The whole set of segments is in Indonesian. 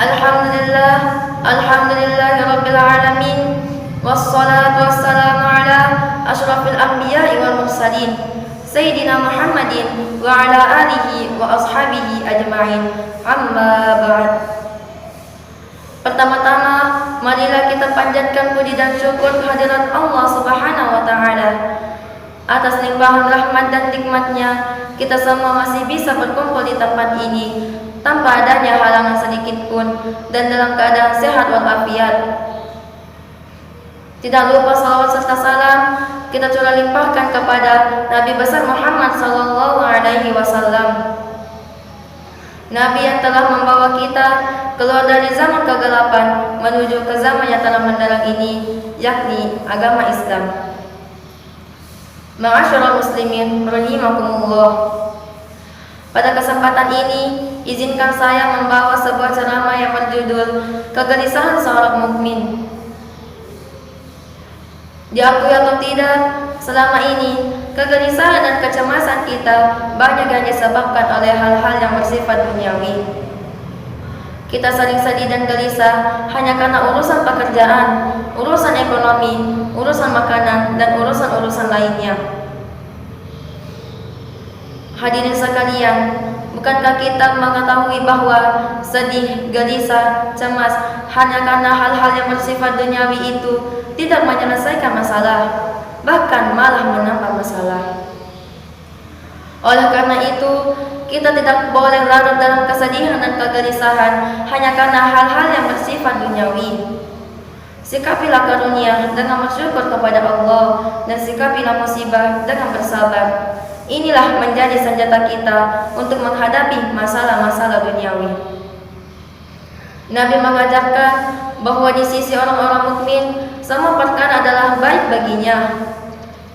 Alhamdulillah, Alhamdulillahirabbil alamin. Wassalatu wassalamu ala asyrafil anbiya'i wal mursalin Sayyidina Muhammadin wa ala alihi wa ashabihi ajma'in. Amma ba'd. Pertama-tama, marilah kita panjatkan puji dan syukur kehadirat Allah Subhanahu wa taala. Atas limpahan rahmat dan nikmatnya, kita semua masih bisa berkumpul di tempat ini tanpa adanya halangan sedikit pun dan dalam keadaan sehat walafiat. Tidak lupa salawat serta salam kita curah limpahkan kepada Nabi besar Muhammad sallallahu alaihi wasallam. Nabi yang telah membawa kita keluar dari zaman kegelapan menuju ke zaman yang telah mendalam ini, yakni agama Islam. Ma'asyiral muslimin rahimakumullah. Pada kesempatan ini, izinkan saya membawa sebuah ceramah yang berjudul Kegelisahan Seorang Mukmin. Diakui atau tidak, selama ini kegelisahan dan kecemasan kita banyak yang disebabkan oleh hal-hal yang bersifat duniawi. Kita sering sedih dan gelisah hanya karena urusan pekerjaan, urusan ekonomi, urusan makanan, dan urusan-urusan lainnya. Hadirin sekalian, bukankah kita mengetahui bahwa sedih, gelisah, cemas hanya karena hal-hal yang bersifat duniawi itu tidak menyelesaikan masalah, bahkan malah menambah masalah. Oleh karena itu, kita tidak boleh larut dalam kesedihan dan kegelisahan hanya karena hal-hal yang bersifat duniawi. Sikapilah karunia dengan bersyukur kepada Allah dan sikapilah musibah dengan bersabar. Inilah menjadi senjata kita untuk menghadapi masalah-masalah duniawi. Nabi mengajarkan bahwa di sisi orang-orang mukmin semua perkara adalah baik baginya.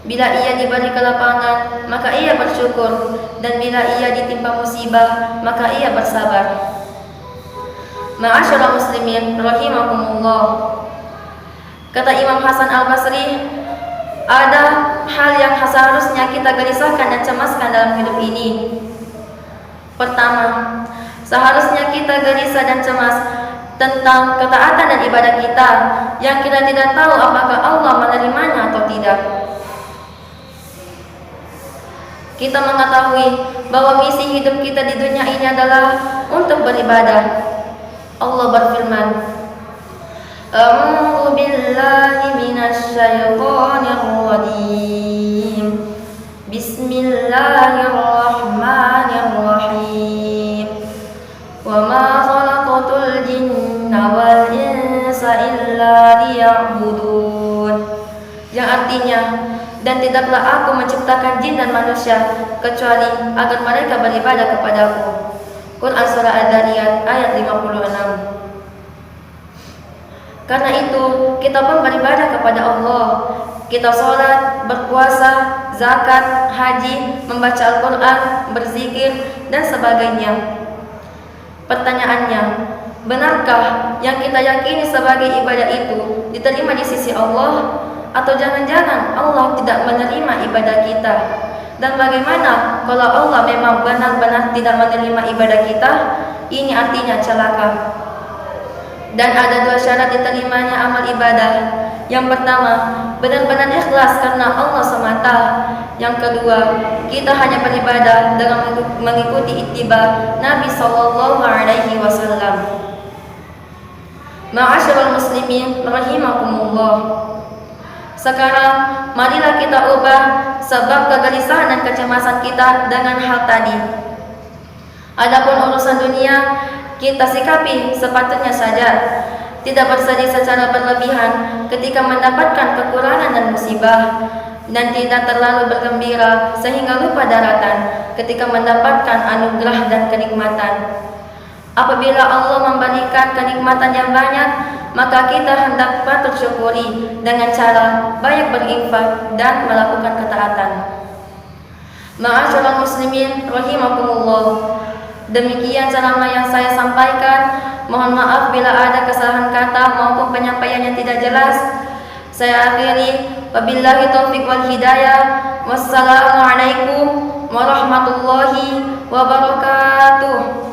Bila ia diberi kelapangan, maka ia bersyukur, dan bila ia ditimpa musibah, maka ia bersabar. Ma'asyiral muslimin rahimakumullah. Kata Imam Hasan Al-Basri, ada hal yang seharusnya kita gelisahkan dan cemaskan dalam hidup ini. Pertama, seharusnya kita gelisah dan cemas tentang ketaatan dan ibadah kita yang kita tidak tahu apakah Allah menerimanya atau tidak. Kita mengetahui bahwa misi hidup kita di dunia ini adalah untuk beribadah. Allah berfirman, A'udzu billahi minasy syaithanir rajim. Bismillahirrahmanirrahim. Wa ma khalaqatul jinna wal insa illa liya'budun. Yang artinya, dan tidaklah aku menciptakan jin dan manusia kecuali agar mereka beribadah kepadaku. Quran Surah Ad-Dariyat ayat 56. Karena itu, kita pun beribadah kepada Allah. Kita sholat, berpuasa, zakat, haji, membaca Al-Quran, berzikir, dan sebagainya. Pertanyaannya, benarkah yang kita yakini sebagai ibadah itu diterima di sisi Allah? Atau jangan-jangan Allah tidak menerima ibadah kita? Dan bagaimana kalau Allah memang benar-benar tidak menerima ibadah kita? Ini artinya celaka. Dan ada dua syarat diterimanya amal ibadah. Yang pertama, benar-benar ikhlas karena Allah semata. Yang kedua, kita hanya beribadah dengan mengikuti ittiba Nabi sallallahu alaihi wasallam. Ma'asyiral muslimin rahimakumullah. Sekarang, marilah kita ubah sebab kegelisahan dan kecemasan kita dengan hal tadi. Adapun urusan dunia, kita sikapi sepatutnya saja. Tidak bersedih secara berlebihan ketika mendapatkan kekurangan dan musibah, dan tidak terlalu bergembira sehingga lupa daratan ketika mendapatkan anugerah dan kenikmatan. Apabila Allah memberikan kenikmatan yang banyak, maka kita hendak patut syukuri dengan cara banyak berinfak dan melakukan ketaatan. Ma'asyiral muslimin rahimakumullah. Demikian ceramah yang saya sampaikan. Mohon maaf bila ada kesalahan kata maupun penyampaian yang tidak jelas. Saya akhiri, wabillahi taufiq wal hidayah. Wassalamualaikum warahmatullahi wabarakatuh.